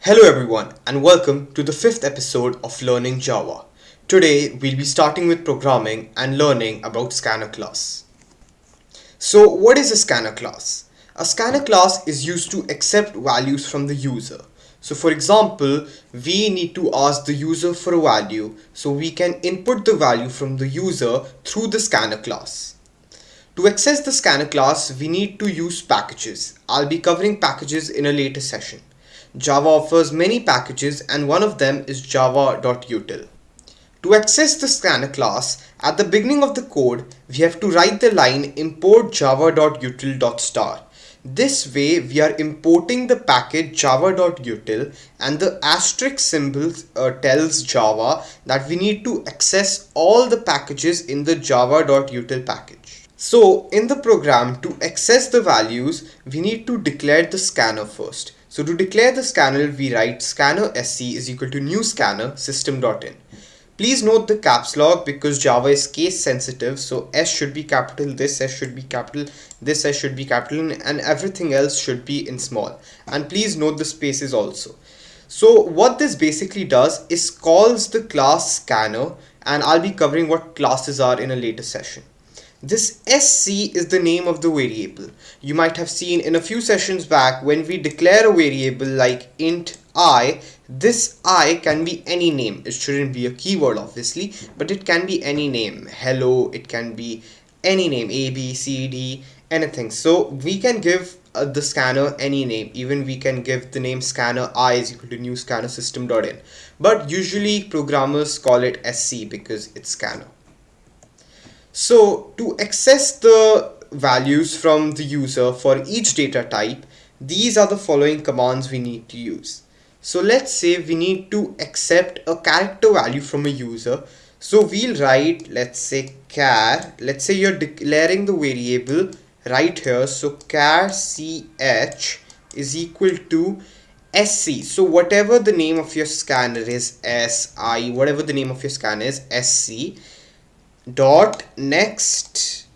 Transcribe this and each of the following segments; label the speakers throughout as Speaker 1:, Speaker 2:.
Speaker 1: Hello everyone and welcome to the fifth episode of Learning Java. Today we'll be starting with programming and learning about scanner class. So what is a scanner class? A scanner class is used to accept values from the user. So for example, we need to ask the user for a value so we can input the value from the user through the scanner class. To access the scanner class, we need to use packages. I'll be covering packages in a later session. Java offers many packages and one of them is java.util. To access the scanner class, at the beginning of the code, we have to write the line import java.util.star. This way, we are importing the package java.util and the asterisk symbol tells Java that we need to access all the packages in the java.util package. So in the program, to access the values, we need to declare the scanner first. So to declare the scanner, we write scanner sc is equal to new scanner system.in. Please note the caps lock because Java is case sensitive, so S should be capital, this S should be capital, this S should be capital, and everything else should be in small. And please note the spaces also. So what this basically does is calls the class scanner, and I'll be covering what classes are in a later session. This sc is the name of the variable. You might have seen in a few sessions back when we declare a variable like int I, this I can be any name. It shouldn't be a keyword obviously, but it can be any name. Hello, it can be any name, A, B, C, D, anything. So we can give the scanner any name. Even we can give the name scanner I is equal to new scanner system.in. But usually programmers call it sc because it's scanner. So to access the values from the user for each data type, these are the following commands we need to use. So let's say we need to accept a character value from a user. So we'll write, let's say char, let's say you're declaring the variable right here. So char ch is equal to sc. So whatever the name of your scanner is, si, whatever the name of your scanner is, sc dot next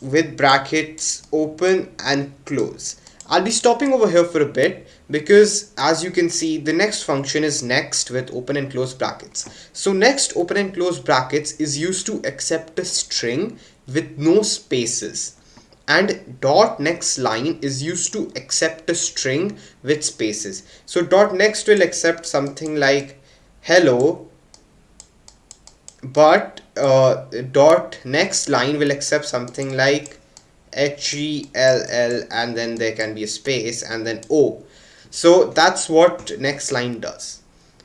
Speaker 1: with brackets open and close. I'll be stopping over here for a bit because as you can see the next function is next with open and close brackets. So next open and close brackets is used to accept a string with no spaces, and dot next line is used to accept a string with spaces. So dot next will accept something like hello, but dot next line will accept something like HELL, and then there can be a space and then O. So that's what next line does.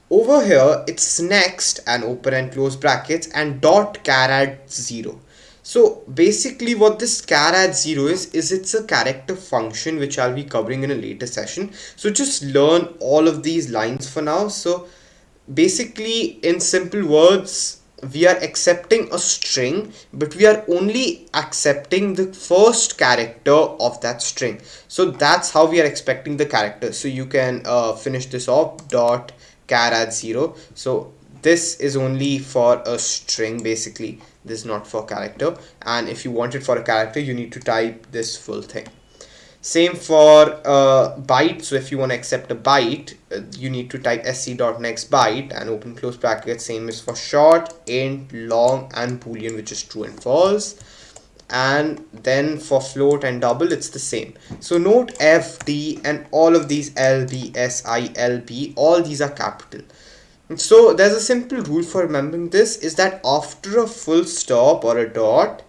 Speaker 1: Over here it's next and open and close brackets and dot char add 0. So basically what this char add 0 is it's a character function which I'll be covering in a later session. So just learn all of these lines for now. So basically in simple words, we are accepting a string, but we are only accepting the first character of that string. So that's how we are expecting the character. So you can finish this off, dot char add 0. So this is only for a string basically. This is not for character, and if you want it for a character you need to type this full thing. Same for byte. So if you want to accept a byte, you need to type sc.next byte and open close brackets. Same is for short, int, long, and boolean, which is true and false. And then for float and double, it's the same. So note f, d, and all of these l, b, s, i, l, b, all these are capital. So there's a simple rule for remembering this is that after a full stop or a dot,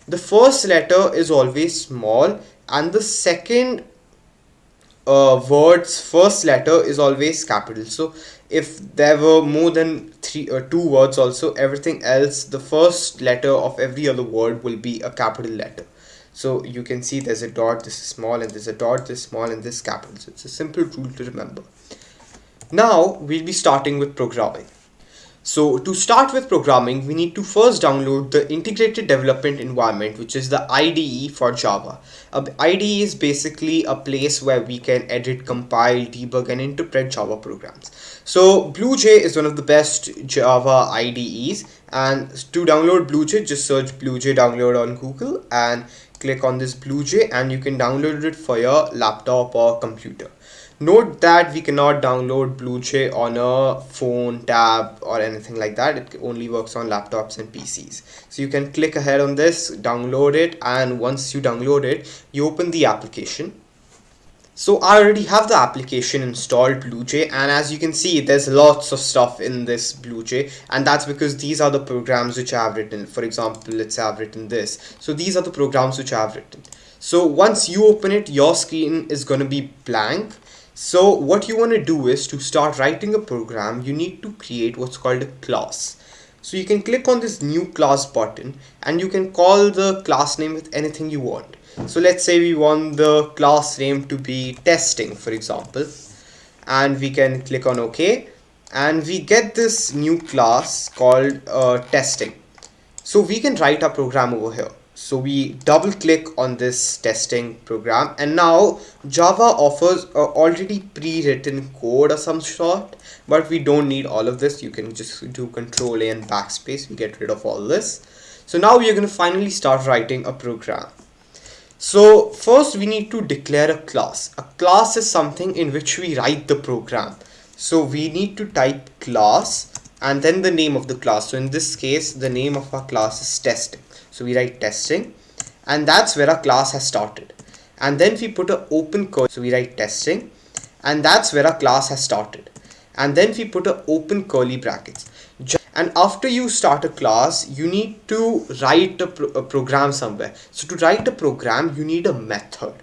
Speaker 1: the first letter is always small and the second word's first letter is always capital. So if there were more than two words also, everything else, the first letter of every other word will be a capital letter. So you can see there's a dot, this is small, and there's a dot, this small, and this capital. So it's a simple rule to remember. Now we'll be starting with programming. So to start with programming, we need to first download the integrated development environment, which is the IDE for Java. IDE is basically a place where we can edit, compile, debug, and interpret Java programs. So BlueJ is one of the best Java IDEs, and to download BlueJ, just search BlueJ download on Google and click on this BlueJ and you can download it for your laptop or computer. Note that we cannot download BlueJ on a phone, tab or anything like that. It only works on laptops and PCs. So you can click ahead on this, download it, and once you download it, you open the application. So I already have the application installed, BlueJ, and as you can see there's lots of stuff in this BlueJ, and that's because these are the programs which I have written. For example, let's say I've written this. So these are the programs which I have written. So once you open it, your screen is going to be blank. So what you want to do is, to start writing a program, you need to create what's called a class. So you can click on this new class button and you can call the class name with anything you want. So let's say we want the class name to be testing, for example, and we can click on OK, and we get this new class called testing. So we can write our program over here. So we double click on this testing program, and now Java offers already pre-written code of some sort, but we don't need all of this. You can just do Control A and backspace. We get rid of all this. So now we are going to finally start writing a program. So first we need to declare a class. A class is something in which we write the program. So we need to type class and then the name of the class. So in this case, the name of our class is testing. So we write testing, and that's where our class has started. And then we put an open curly. So we write testing, and that's where our class has started. And then we put an open curly brackets. And after you start a class, you need to write a program somewhere. So to write a program, you need a method.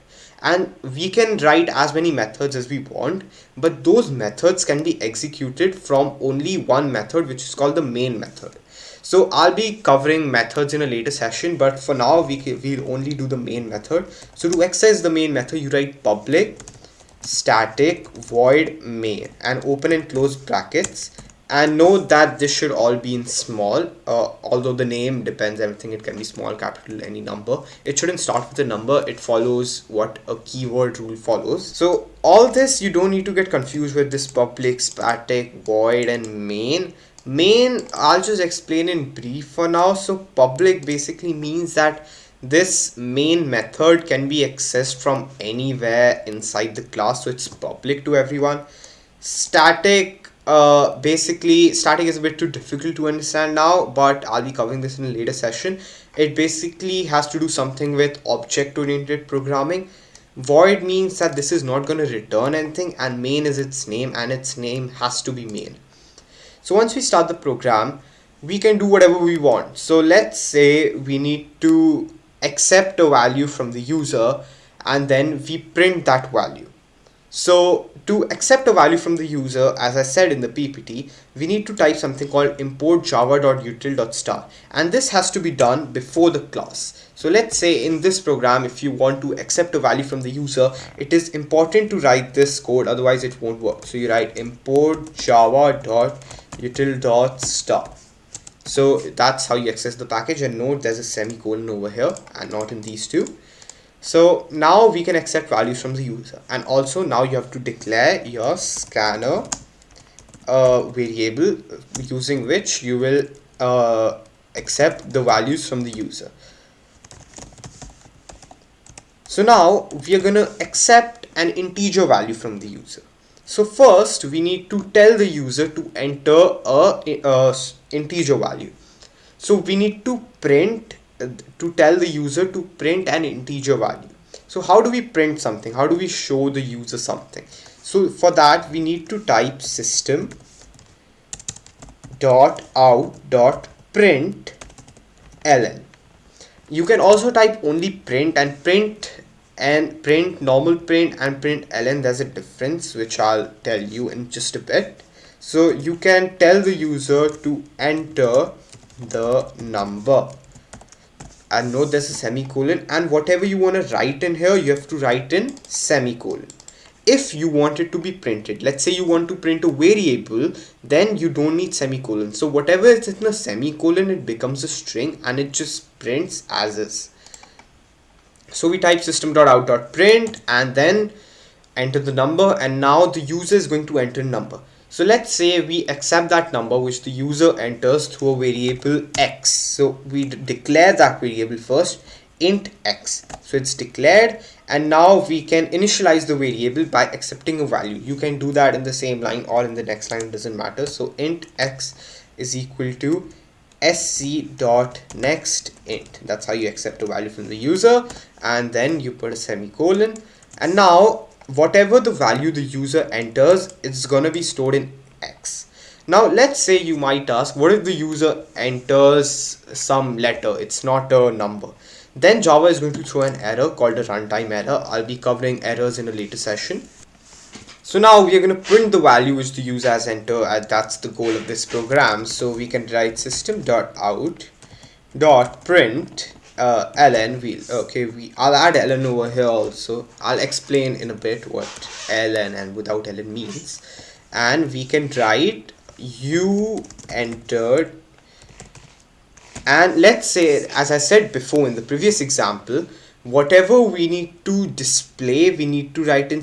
Speaker 1: And we can write as many methods as we want, but those methods can be executed from only one method, which is called the main method. So I'll be covering methods in a later session, but for now we'll only do the main method. So to access the main method, you write public static void main and open and close brackets. And note that this should all be in small, although the name depends, everything, it can be small, capital, any number. It shouldn't start with a number, it follows what a keyword rule follows. So all this, you don't need to get confused with this public, static, void and main. Main, I'll just explain in brief for now. So public basically means that this main method can be accessed from anywhere inside the class, so it's public to everyone. Static, basically static is a bit too difficult to understand now, but I'll be covering this in a later session. It basically has to do something with object oriented programming. Void means that this is not going to return anything, and main is its name, and its name has to be main. So once we start the program, we can do whatever we want. So let's say we need to accept a value from the user, and then we print that value. So to accept a value from the user, as I said in the PPT, we need to type something called import java.util.star, and this has to be done before the class. So let's say in this program, if you want to accept a value from the user, it is important to write this code, otherwise it won't work. So you write import java.util.star. So that's how you access the package, and note there's a semicolon over here and not in these two. So now we can accept values from the user, and also now you have to declare your scanner variable using which you will accept the values from the user. So now we are going to accept an integer value from the user. So first we need to tell the user to enter a integer value. So we need to tell the user to print an integer value. So how do we print something? How do we show the user something? So for that we need to type system.out.println. You can also type only print and print normal print and println. There's a difference which I'll tell you in just a bit. So you can tell the user to enter the number, and note there's a semicolon, and whatever you want to write in here, you have to write in semicolon. If you want it to be printed, let's say you want to print a variable, then you don't need semicolon. So whatever is in a semicolon, it becomes a string and it just prints as is. So we type system.out.print and then enter the number, and now the user is going to enter number. So let's say we accept that number which the user enters through a variable x. So we declare that variable first, int x. So it's declared, and now we can initialize the variable by accepting a value. You can do that in the same line or in the next line, it doesn't matter. So int x is equal to sc dot next int. That's how you accept a value from the user, and then you put a semicolon, and now whatever the value the user enters, it's gonna be stored in x. Now let's say you might ask, what if the user enters some letter, it's not a number? Then Java is going to throw an error called a runtime error. I'll be covering errors in a later session. So now we are going to print the value which the user has entered, and that's the goal of this program. So we can write system.out.print ln. I'll add ln over here also. I'll explain in a bit what ln and without ln means. And we can write you entered, and let's say, as I said before in the previous example, whatever we need to display, we need to write in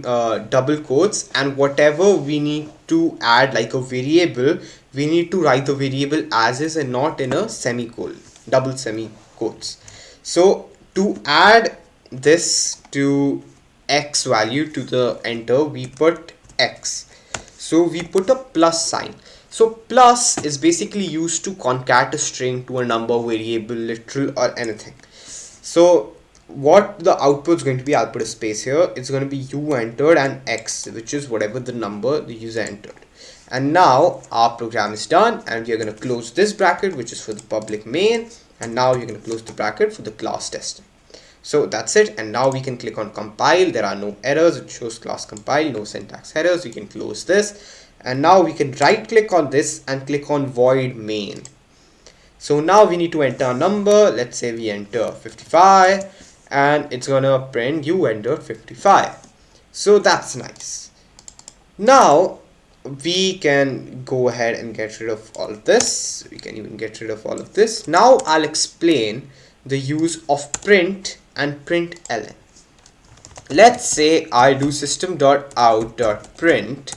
Speaker 1: double quotes, and whatever we need to add like a variable, we need to write the variable as is and not in a semicolon, double semi-quotes. So to add this to x value to the enter, we put x. So we put a plus sign. So plus is basically used to concat a string to a number, variable, literal, or anything. So what the output is going to be, I'll put a space here, it's going to be you entered and x, which is whatever the number the user entered. And now our program is done, and we are going to close this bracket, which is for the public main, and now you're going to close the bracket for the class testing. So that's it, and now we can click on compile. There are no errors, it shows class compile, no syntax errors. We can close this, and now we can right click on this and click on void main. So now we need to enter a number. Let's say we enter 55, and it's gonna print you entered 55. So that's nice. Now we can go ahead and get rid of all of this. We can even get rid of all of this. Now I'll explain the use of print and println. Let's say I do system.out.print.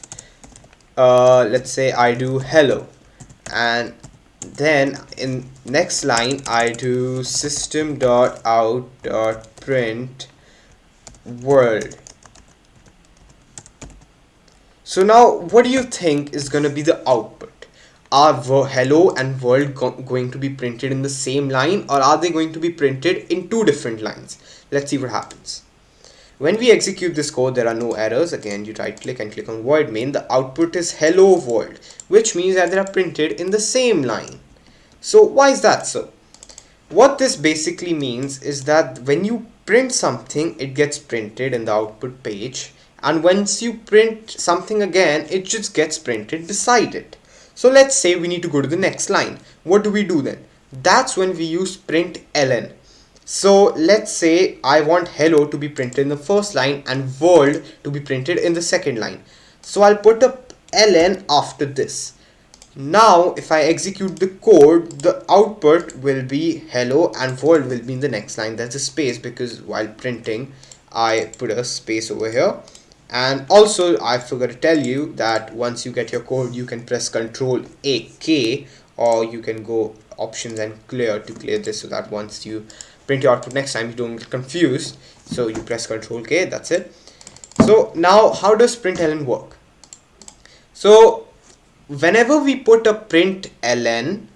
Speaker 1: Let's say I do hello, and then in next line I do system.out.print world. So now what do you think is going to be the output? Are hello and world going to be printed in the same line, or are they going to be printed in two different lines? Let's see what happens. When we execute this code, there are no errors. Again, you right click and click on void main. The output is hello world, which means that they are printed in the same line. So why is that so? What this basically means is that when you print something, it gets printed in the output page, and once you print something again, it just gets printed beside it. So let's say we need to go to the next line. What do we do then? That's when we use println. So let's say I want hello to be printed in the first line and world to be printed in the second line. So I'll put a ln after this. Now if I execute the code, the output will be hello and world will be in the next line. There's a space because while printing I put a space over here. And also I forgot to tell you that once you get your code, you can press Ctrl A K, or you can go options and clear to clear this, so that once you print your output next time you don't get confused. So you press Ctrl K, that's it. So now how does println work? So whenever we put a println,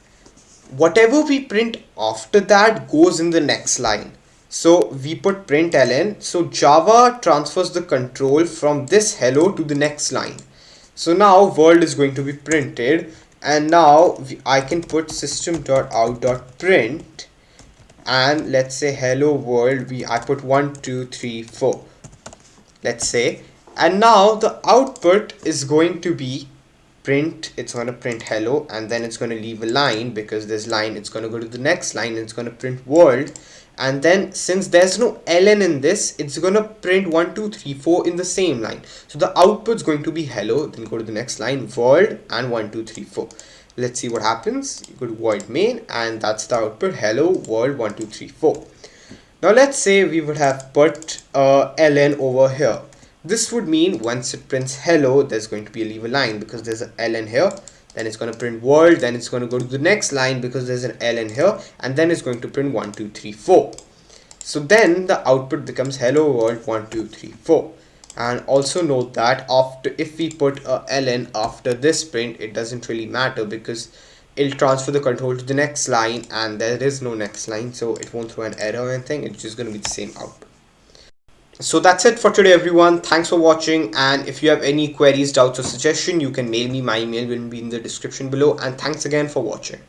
Speaker 1: whatever we print after that goes in the next line. So we put println, so Java transfers the control from this hello to the next line. So now world is going to be printed, and now I can put system.out.print, and let's say hello world, I put 1 2 3 4, let's say, and now the output is going to be print. It's going to print hello, and then it's going to leave a line because this line, it's going to go to the next line and it's going to print world. And then since there's no ln in this, it's going to print 1 2 3 4 in the same line. So the output is going to be hello, then go to the next line, world, and 1 2 3 4. Let's see what happens. You go to void main, and that's the output, hello world 1 2 3 4. Now let's say we would have put ln over here. This would mean once it prints hello, there's going to be a leave a line because there's an ln here. Then it's going to print world, then it's going to go to the next line because there's an ln here, and then it's going to print 1 2 3 4. So then the output becomes hello world 1234. And also note that after, if we put a ln after this print, it doesn't really matter because it'll transfer the control to the next line and there is no next line, so it won't throw an error or anything. It's just going to be the same output. So that's it for today, everyone. Thanks for watching, and if you have any queries, doubts or suggestion, you can mail me. My email will be in the description below, and thanks again for watching.